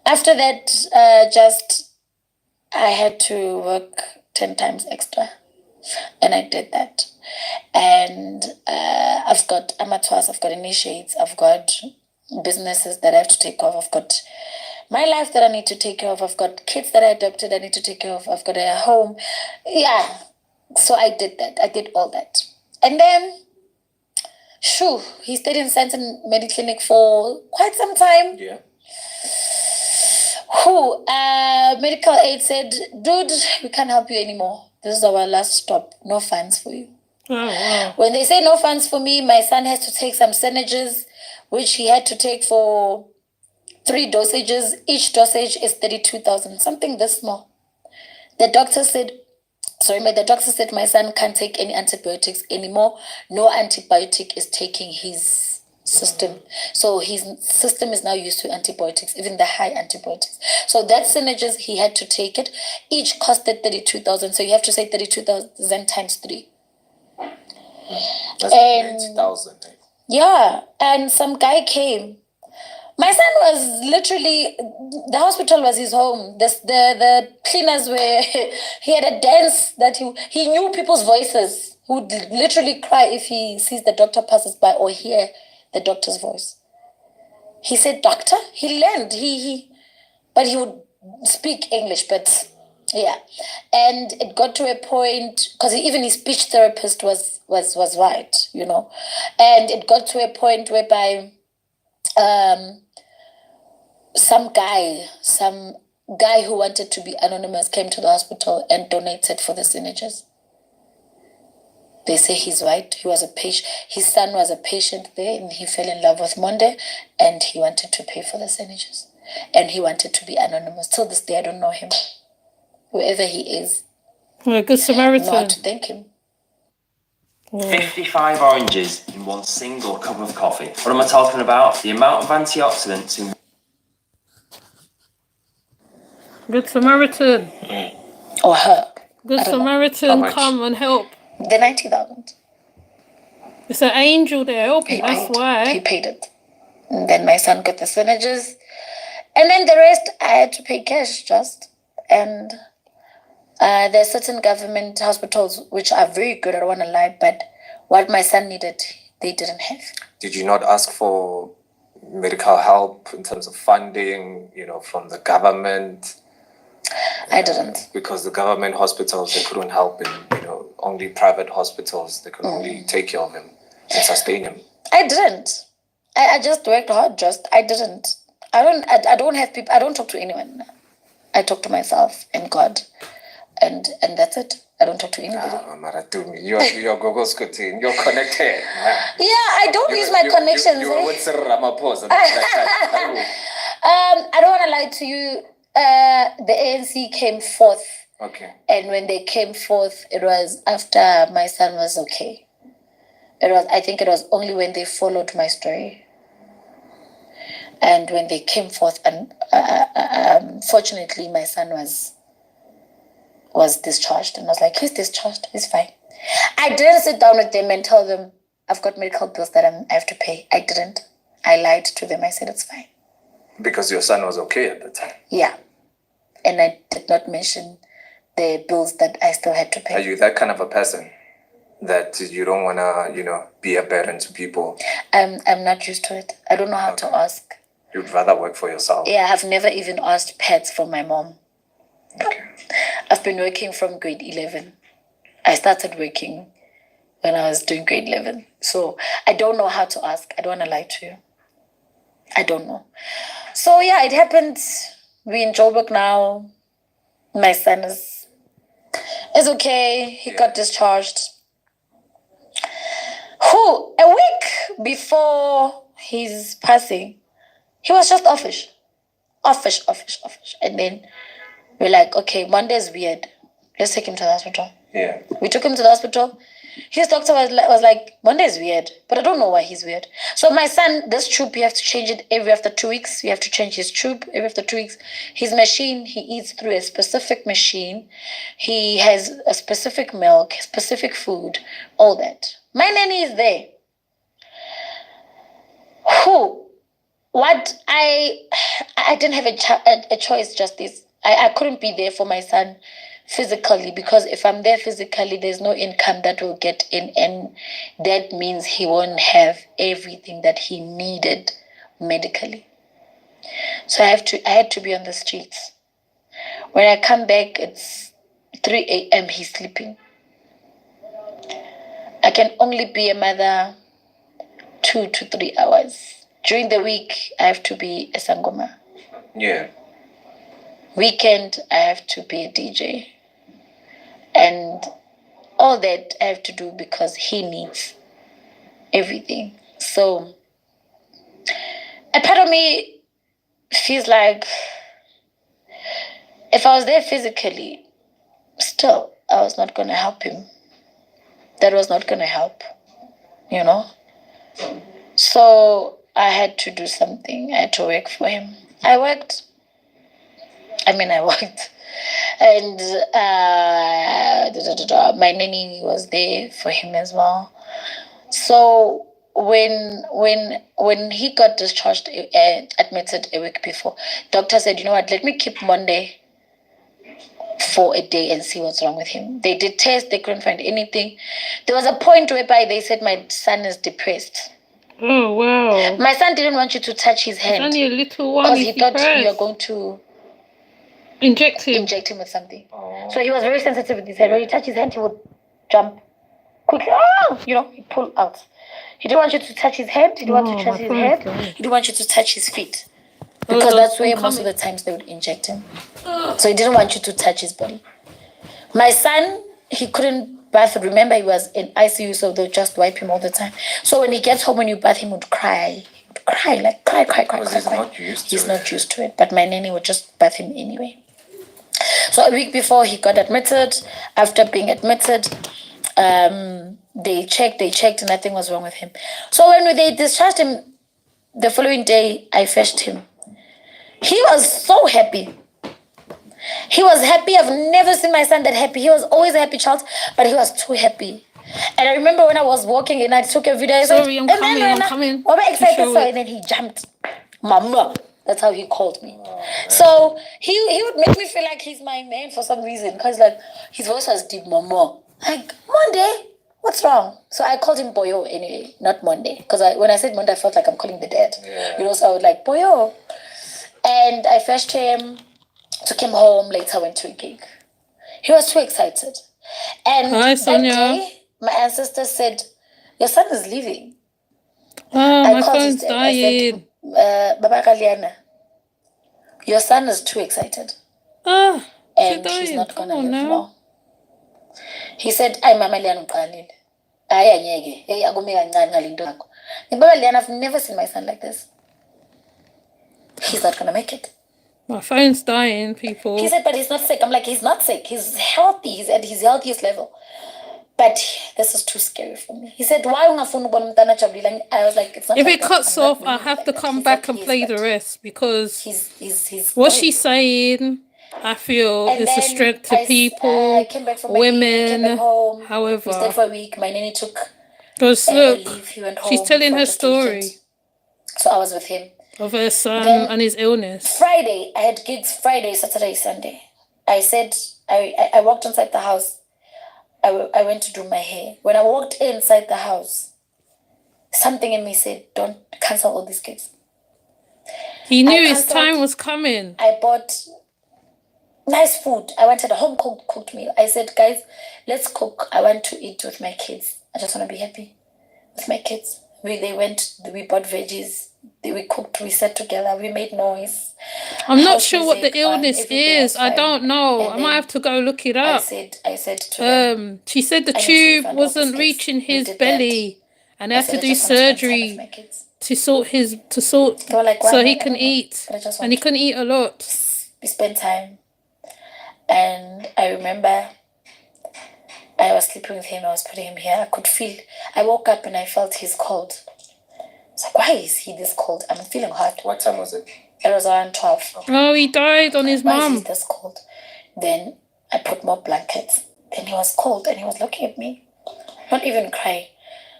After that, I had to work 10 times extra. And I did that. And I've got amateurs, I've got initiates, I've got businesses that I have to take off. I've got my life that I need to take care of. I've got kids that I adopted I need to take care of. I've got a home. Yeah. So I did that. I did all that. And then, he stayed in Senton Mediclinic for quite some time. Yeah. Medical aid said, dude, we can't help you anymore. This is our last stop. No funds for you. Oh, wow. When they say no funds for me, my son has to take some synergies, which he had to take for 3 dosages. Each dosage is 32,000, something this small. The doctor said my son can't take any antibiotics anymore. No antibiotic is taking his system. So his system is now used to antibiotics, even the high antibiotics. So that synergist, he had to take it. Each costed 32,000. So you have to say 32,000 times 3. That's 90,000. Yeah, and some guy came. My son was literally, the hospital was his home. The cleaners were, he had a dance that he knew people's voices. He would literally cry if he sees the doctor passes by or hear the doctor's voice. He said, doctor? He learned, but he would speak English, but yeah. And it got to a point, because even his speech therapist was white, and it got to a point whereby some guy who wanted to be anonymous came to the hospital and donated for the synergies. They say he's white. He was a patient. His son was a patient there, and he fell in love with Monde, and he wanted to pay for the synergies, and he wanted to be anonymous. Till this day, I don't know him. Whoever he is, Good Samaritan. I know how to thank him. 55 oranges in one single cup of coffee. What am I talking about? The amount of antioxidants in... Good Samaritan. Or her. Good Samaritan, come and help. The 90,000. It's an angel there helping, that's why. He paid it. And then my son got the synergies. And then the rest, I had to pay cash just. And there are certain government hospitals which are very good, I don't want to lie, but what my son needed, they didn't have. Did you not ask for medical help in terms of funding, from the government? I didn't. Because the government hospitals, they couldn't help him, only private hospitals, they could only take care of him and sustain him. I didn't. I just worked hard, I didn't. I don't have people, I don't talk to anyone. I talk to myself and God. And that's it. I don't talk to anybody. You're Gogo Skhotheni. You're connected. Yeah, I don't use my connections. You with Cyril Ramaphosa. I don't want to lie to you. The ANC came forth. Okay. And when they came forth, it was after my son was okay. I think it was only when they followed my story. And when they came forth, and fortunately, my son was discharged. And I was like, he's discharged, he's fine. I didn't sit down with them and tell them, I've got medical bills that I have to pay. I didn't. I lied to them. I said, it's fine. Because your son was okay at the time? Yeah. And I did not mention the bills that I still had to pay. Are you that kind of a person that you don't want to, be a burden to people? I'm not used to it. I don't know how to ask. You'd rather work for yourself? Yeah, I've never even asked pets from my mom. Okay. I've been working from grade 11. I started working when I was doing grade 11. So I don't know how to ask. I don't want to lie to you. I don't know. So yeah, it happened. We're in Joburg now. My son is okay. He got discharged. A week before his passing, he was just offish. And then we're like, okay, Monday's weird. Let's take him to the hospital. Yeah. We took him to the hospital. His doctor was like, Monday's weird, but I don't know why he's weird. So my son, this tube, you have to change it every after 2 weeks. You have to change his tube every after 2 weeks. His machine, he eats through a specific machine. He has a specific milk, specific food, all that. My nanny is there. I didn't have a choice, Justice. I couldn't be there for my son physically, because if I'm there physically, there's no income that will get in, and that means he won't have everything that he needed medically. So I had to be on the streets. When I come back, it's 3 a.m. he's sleeping. I can only be a mother 2 to 3 hours. During the week, I have to be a sangoma. Yeah. Weekend, I have to be a DJ. And all that I have to do because he needs everything. So a part of me feels like if I was there physically, still, I was not going to help him. That was not going to help, you know? So I had to do something. I had to work for him. I worked. I worked. And my nanny was there for him as well. So when he got discharged, admitted a week before, doctor said, you know what, let me keep Monday for a day and see what's wrong with him. They did tests, they couldn't find anything. There was a point whereby they said my son is depressed. Oh, wow. My son didn't want you to touch his hand. It's only a little one. Because he thought you were going to inject him with something. So he was very sensitive with his hand. When you touch his hand, he would jump quickly. Ah! He'd pull out. He didn't want you to touch his hand. He didn't want you to touch his head. He didn't want you to touch his feet. Because that's where most of the times they would inject him. So he didn't want you to touch his body. My son, he couldn't bath. Remember, he was in ICU, so they'll just wipe him all the time. So when he gets home, when you bath him, he would cry. Cry. Because he's not used to it. He's not used to it. But my nanny would just bath him anyway. So a week before he got admitted, after being admitted, they checked, nothing was wrong with him. So when they discharged him, the following day, I fetched him. He was so happy. He was happy. I've never seen my son that happy. He was always a happy child, but he was too happy. And I remember when I was walking and I took a video. Sorry, I'm coming. I'm excited for it. And then he jumped. Mama. That's how he called me. So he would make me feel like he's my man for some reason. Because like his voice was deep, Mama. Like, Monday? What's wrong? So I called him Boyo anyway, not Monday. Because when I said Monday, I felt like I'm calling the dad. Yeah. So I would like, Boyo. And I fetched him, took him home, later went to a gig. He was too excited. And that day, my ancestor said, your son is leaving. Oh, my phone's dying. Baba Kaliana, your son is too excited. And he's not going to live long. He said, ay, Mama Liana Kalil. I've never seen my son like this. He's not going to make it. My phone's dying, people. He said, but he's not sick. I'm like, he's not sick. He's healthy. He's at his healthiest level. But this is too scary for me. He said, why ungafuni ukubona umntana ejabulile? I was like, it's not. If it cuts off, I have to come back and play the rest because what she's saying, I feel is a strength to people, women, however. We stayed for a week. My nanny took because look, she's telling her story. So I was with him. Of her son and his illness. Friday, I had gigs Friday, Saturday, Sunday. I said, I walked inside the house. I went to do my hair. When I walked inside the house, something in me said, don't cancel all these gigs. He knew his time was coming. I bought nice food. I wanted a home cooked meal. I said, guys, let's cook. I want to eat with my kids. I just want to be happy with my kids. We bought veggies. We cooked, we sat together, we made noise. I'm not sure what the illness is. I don't know. I might have to go look it up. I said to them, she said the tube wasn't reaching his belly and they had to do surgery to sort so he can eat. And he couldn't eat a lot. We spent time. And I remember I was sleeping with him, I was putting him here. I woke up and I felt his cold. I was like, why is he this cold? I'm feeling hot. What time was it? It was around 12. Oh, he died on his mum. Why is he this cold? Then I put more blankets. Then he was cold and he was looking at me. Not even crying.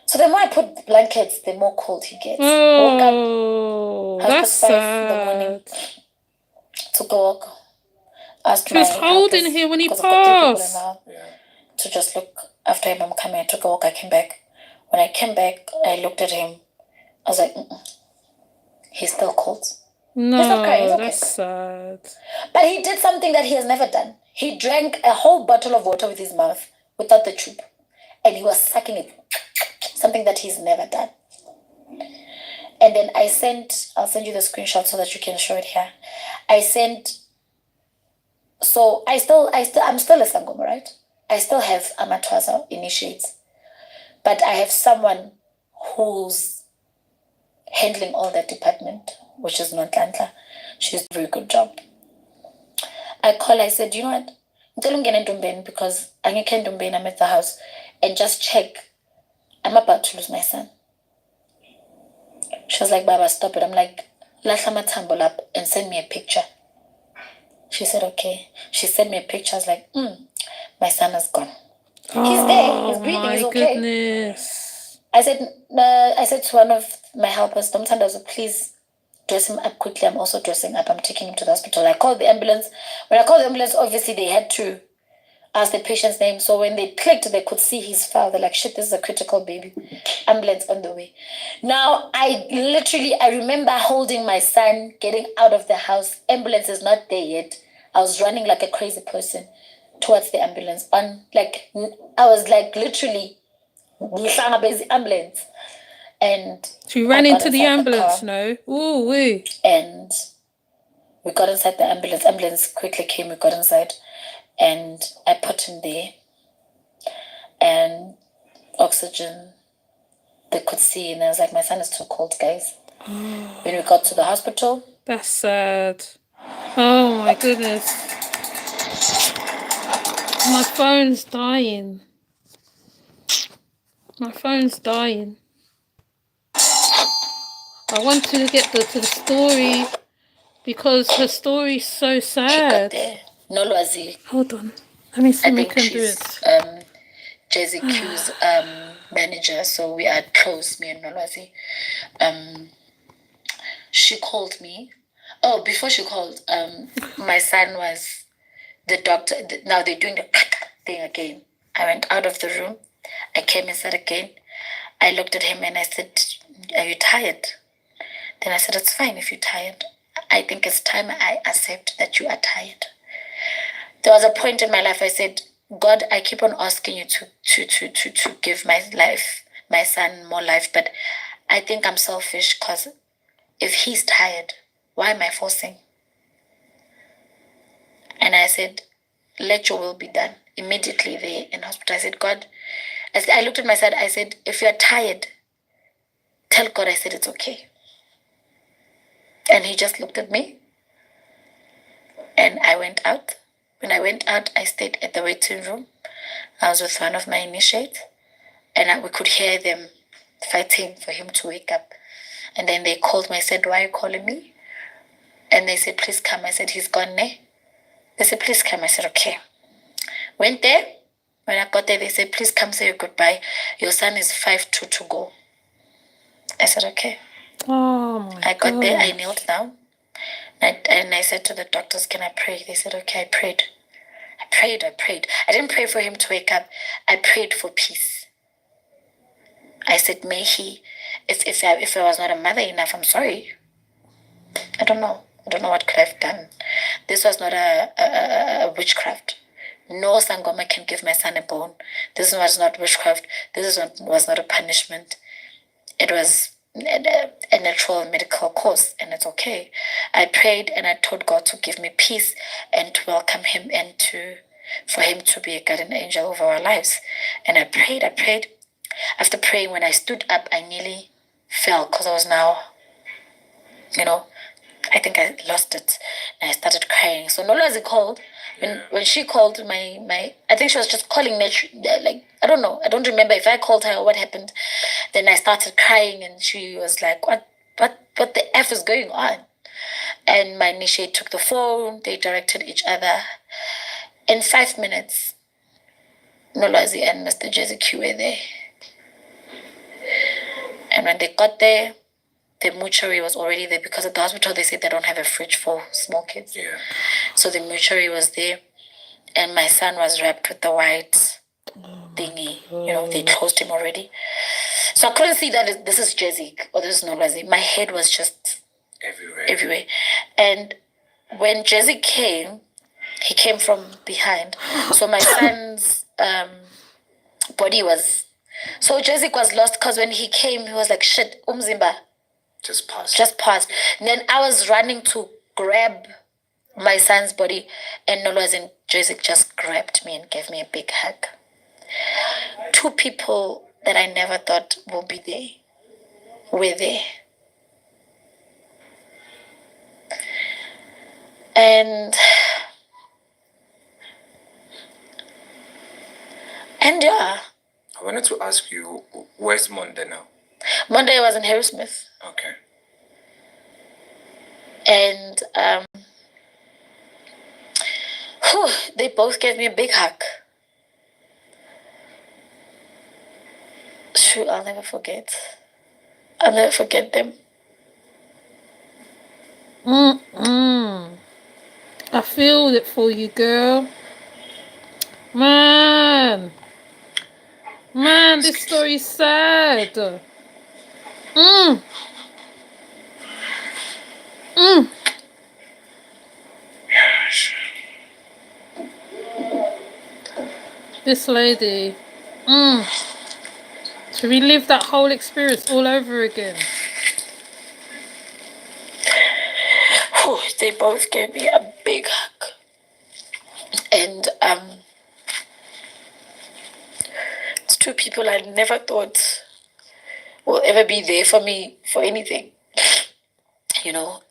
So the more I put blankets, the more cold he gets. Oh, that's sad. In the morning, took a walk. She was holding him when he passed. To just look after him. I'm coming. I took a walk. I came back. When I came back, I looked at him. I was like, he's still cold. No, he's not crying. He's okay. That's sad. But he did something that he has never done. He drank a whole bottle of water with his mouth without the tube. And he was sucking it. Something that he's never done. And then I'll send you the screenshot so that you can show it here. I'm still a Sangoma, right? I still have Amatwaza initiates. But I have someone who's handling all that department, which is not Lantla. She's doing a very good job. I call, I said, you know what? I'm telling you because I'm at the house and just check. I'm about to lose my son. She was like, Baba, stop it. I'm like, lahla mathambo up and send me a picture. She said, okay. She sent me a picture. I was like, my son is gone. He's there. He's breathing. He's okay. Goodness. I said to one of my helpers, please dress him up quickly. I'm also dressing up. I'm taking him to the hospital. I called the ambulance. When I called the ambulance, obviously they had to ask the patient's name. So when they clicked, they could see his file. They're like, shit, this is a critical baby. Ambulance on the way. Now, I remember holding my son, getting out of the house. Ambulance is not there yet. I was running like a crazy person towards the ambulance. I was like literally ambulance. And She ran into the ambulance, no? Ooh, wee. And we got inside the ambulance. Ambulance quickly came. We got inside. And I put him there. And oxygen, they could see. And I was like, my son is too cold, guys. When we got to the hospital. That's sad. Oh, my goodness. My phone's dying. My phone's dying. I want to get to the story because her story's so sad. Nolwazi. Hold on. Let me see if I can do it. Jazzy Q's manager, so we are close, me and Nolwazi. She called me. Oh, before she called, my son was the doctor. Now they're doing the thing again. I went out of the room. I came inside again. I looked at him and I said, are you tired? Then I said, it's fine if you're tired. I think it's time I accept that you are tired. There was a point in my life I said, God, I keep on asking you to give my son more life, but I think I'm selfish because if he's tired, why am I forcing? And I said, let your will be done. Immediately there in hospital, I said, God, I looked at my son, I said, if you're tired, tell God I said it's okay. And he just looked at me. And I went out. When I went out, I stayed at the waiting room. I was with one of my initiates. And we could hear them fighting for him to wake up. And then they called me. I said, why are you calling me? And they said, please come. I said, he's gone there. They said, please come. I said, okay. Went there. When I got there, they said, please come say your goodbye. Your son is 5'2" to go. I said, okay. Oh, my God. I got there. I knelt down. And I said to the doctors, can I pray? They said, okay, I prayed. I didn't pray for him to wake up. I prayed for peace. I said, may he, if I was not a mother enough, I'm sorry. I don't know what could I have done. This was not a witchcraft. No Sangoma can give my son a bone. This was not witchcraft. This was not a punishment. It was a natural medical course, and it's okay. I prayed and I told God to give me peace and to welcome him and for him to be a guardian angel over our lives. And I prayed. After praying, when I stood up, I nearly fell because I was now, I think I lost it. And I started crying. So Nolwazi called. When she called my I think she was just calling like I don't know. I don't remember if I called her or what happened. Then I started crying and she was like, What the F is going on? And my initiate took the phone, they directed each other. In 5 minutes, Nolwazi and Mr. Jazzy Q were there. And when they got there, the mortuary was already there because at the hospital they said they don't have a fridge for small kids. Yeah. So the mortuary was there, and my son was wrapped with the white thingy. They closed him already. So I couldn't see that this is Jazzy or this is Nolwazi. My head was just everywhere. And when Jazzy came, he came from behind. So my son's body was... So Jazzy was lost because when he came, he was like, shit, Umzimba. Just pass. And then I was running to grab my son's body, and Nolwazi and Jazzy just grabbed me and gave me a big hug. Two people that I never thought would be there were there. And yeah. I wanted to ask you, where's Monday now? Monday was in Harrismith. Okay. And they both gave me a big hug. Shoot, I'll never forget. I'll never forget them. I feel it for you, girl. Man, this story's sad. This lady, to relive that whole experience all over again. They both gave me a big hug. And it's two people I never thought will ever be there for me for anything. You know,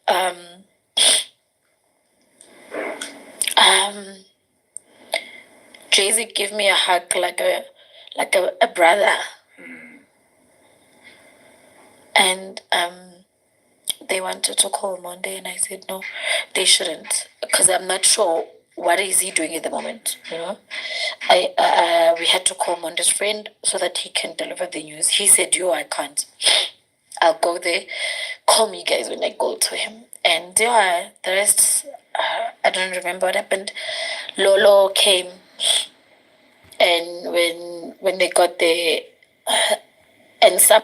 Jay-Z gave me a hug like a brother. And they wanted to call Monday, and I said no, they shouldn't, because I'm not sure what is he doing at the moment. You know, we had to call Monday's friend so that he can deliver the news. He said, "Yo, I can't. I'll go there. Call me, guys, when I go to him." And yeah, the rest, I don't remember what happened. Lolo came, and when they got there, and some.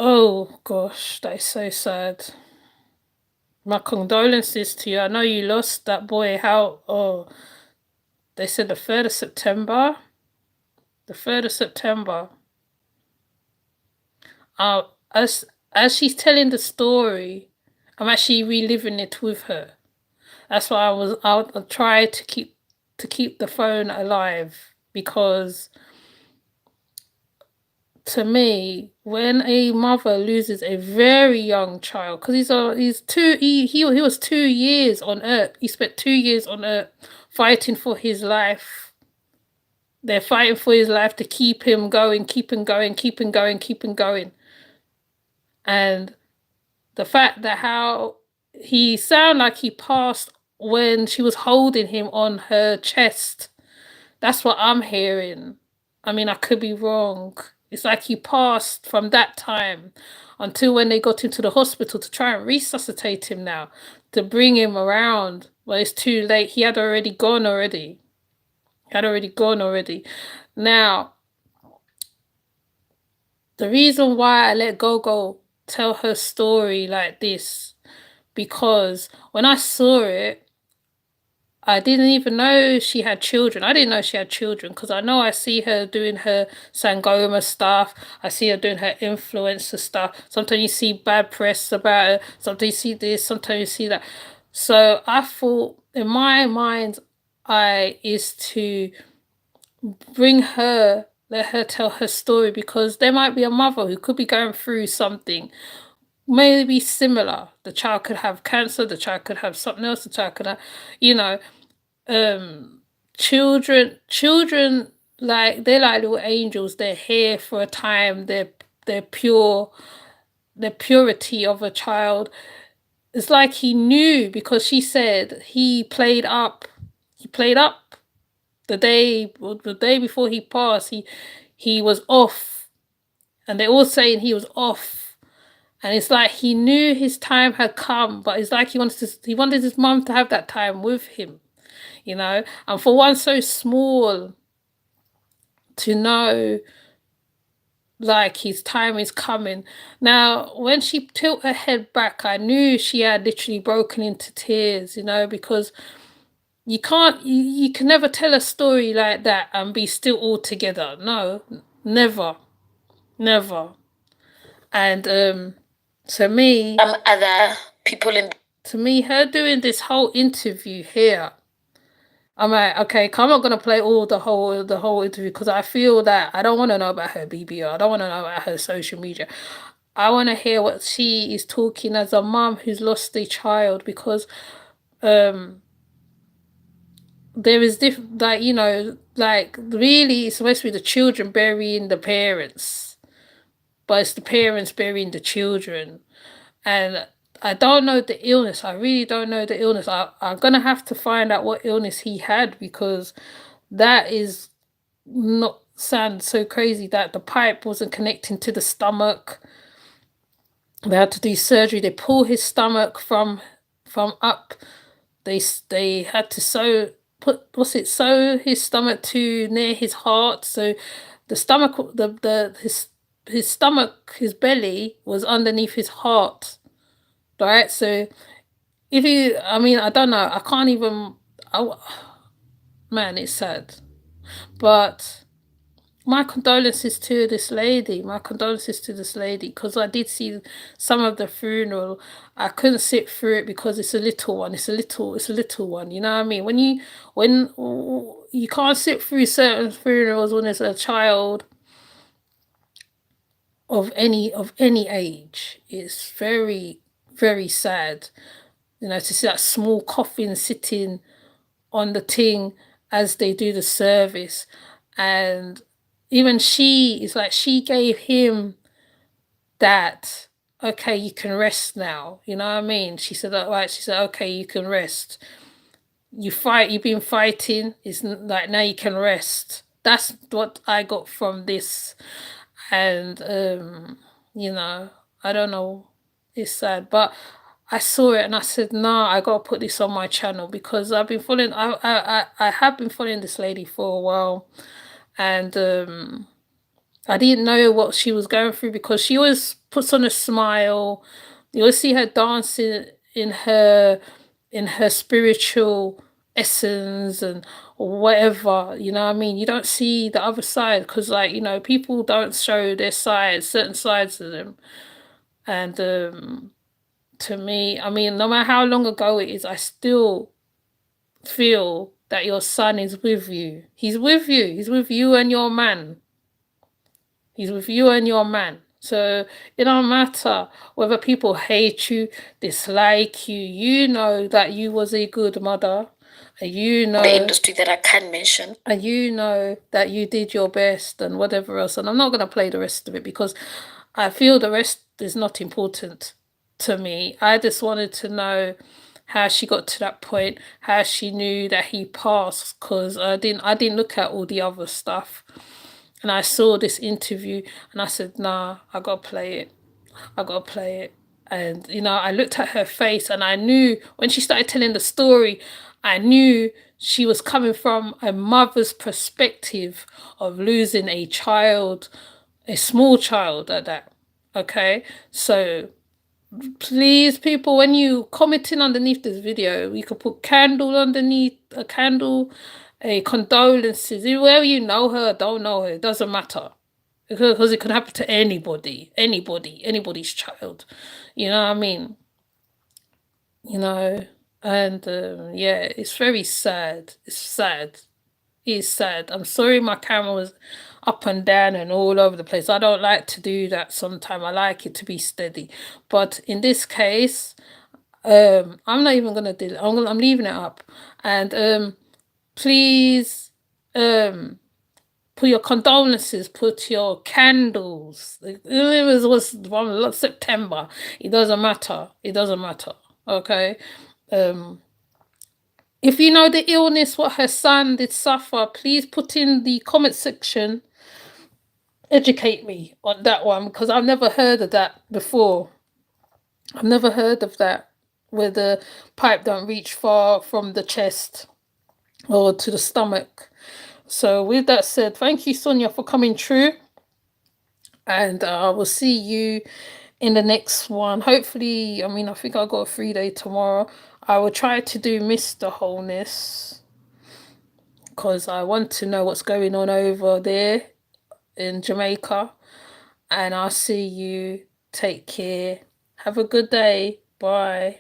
Oh gosh, that is so sad. My condolences to you. I know you lost that boy. They said the 3rd of September. The 3rd of September. As she's telling the story, I'm actually reliving it with her. That's why I'll try to keep the phone alive, because to me, when a mother loses a very young child, because he was 2 years on earth. He spent 2 years on earth fighting for his life. They're fighting for his life to keep him going, keep him going, keep him going, keep him going. And the fact that how he sounded like he passed when she was holding him on her chest. That's what I'm hearing. I mean, I could be wrong. It's like he passed from that time until when they got into the hospital to try and resuscitate him now, to bring him around. Well, it's too late. He had already gone already. Now, the reason why I let Gogo tell her story like this, because when I saw it, I didn't even know she had children. I didn't know she had children, because I know I see her doing her Sangoma stuff. I see her doing her influencer stuff. Sometimes you see bad press about her. Sometimes you see this, sometimes you see that. So I thought, in my mind's eye, is to bring her, let her tell her story, because there might be a mother who could be going through something maybe similar. The child could have cancer, the child could have something else, the child could have, children, like, they're like little angels. They're here for a time. They're pure. The purity of a child. It's like he knew, because she said he played up the day before he passed. He was off, and they're all saying he was off. And it's like he knew his time had come, but it's like he wanted his mum to have that time with him, and for one so small to know, like, his time is coming. Now, when she tilted her head back, I knew she had literally broken into tears, because you can never tell a story like that and be still all together. No, never. And other people to me, her doing this whole interview here, I'm like, okay, I'm not gonna play all the whole interview, because I feel that I don't want to know about her BBR. I don't want to know about her social media. I want to hear what she is talking as a mum who's lost a child, because there is like, you know, like really it's supposed to be the children burying the parents, but it's the parents burying the children. And I don't know the illness. I really don't know the illness. I'm gonna have to find out what illness he had, because that is not sound so crazy that the pipe wasn't connecting to the stomach. They had to do surgery. They pull his stomach from up. They had to sew his stomach to near his heart. So the stomach, his stomach, his belly was underneath his heart. Right. So if you, I mean, I don't know. I can't even. Man, it's sad. But my condolences to this lady. My condolences to this lady, because I did see some of the funeral. I couldn't sit through it because it's a little one. It's a little one. You know what I mean? When you can't sit through certain funerals when it's a child of any age, it's very, very sad. You know, to see that small coffin sitting on the thing as they do the service. And even she is like, she gave him that, okay, you can rest now. You know what I mean? She said, all right, she said, okay, you can rest. You've been fighting. It's like, now you can rest. That's what I got from this. And, you know, I don't know. It's sad. But I saw it and I said, nah, I gotta put this on my channel, because I've been following, I have been following this lady for a while. And I didn't know what she was going through, because she always puts on a smile. You always see her dancing in her spiritual essence and whatever, you know what I mean? You don't see the other side, because, like, you know, people don't show their sides, certain sides of them. And to me, I mean, no matter how long ago it is, I still feel that your son is with you. He's with you. He's with you and your man. He's with you and your man. So it don't matter whether people hate you, dislike you. You know that you was a good mother. And you know The industry that I can't mention. And you know that you did your best and whatever else. And I'm not going to play the rest of it, because I feel the rest is not important to me. I just wanted to know how she got to that point, how she knew that he passed, because I didn't look at all the other stuff. And I saw this interview and I said, nah, I gotta play it. I gotta play it. And, you know, I looked at her face and I knew when she started telling the story, I knew she was coming from a mother's perspective of losing a child, a small child at that. Okay? So please, people, when you commenting underneath this video, you could put candle underneath, a candle, a condolences, whether you know her or don't know her, it doesn't matter, because it could happen to anybody's child. You know what I mean? You know, and yeah, it's very sad. It's sad. It's sad. I'm sorry my camera was up and down and all over the place. I don't like to do that sometimes. I like it to be steady. But in this case, I'm not even gonna do it. I'm leaving it up. And please put your condolences, put your candles. It was from September. It doesn't matter. It doesn't matter. Okay. If you know the illness, what her son did suffer, please put in the comment section. Educate me on that one, because I've never heard of that before. I've never heard of that, where the pipe don't reach far from the chest or to the stomach. So with that said, thank you, Sonia, for coming through. And I will see you in the next one. Hopefully, I mean, I think I got a 3-day tomorrow. I will try to do Mr. Wholeness, because I want to know what's going on over there in Jamaica. And I'll see you. Take care. Have a good day. Bye.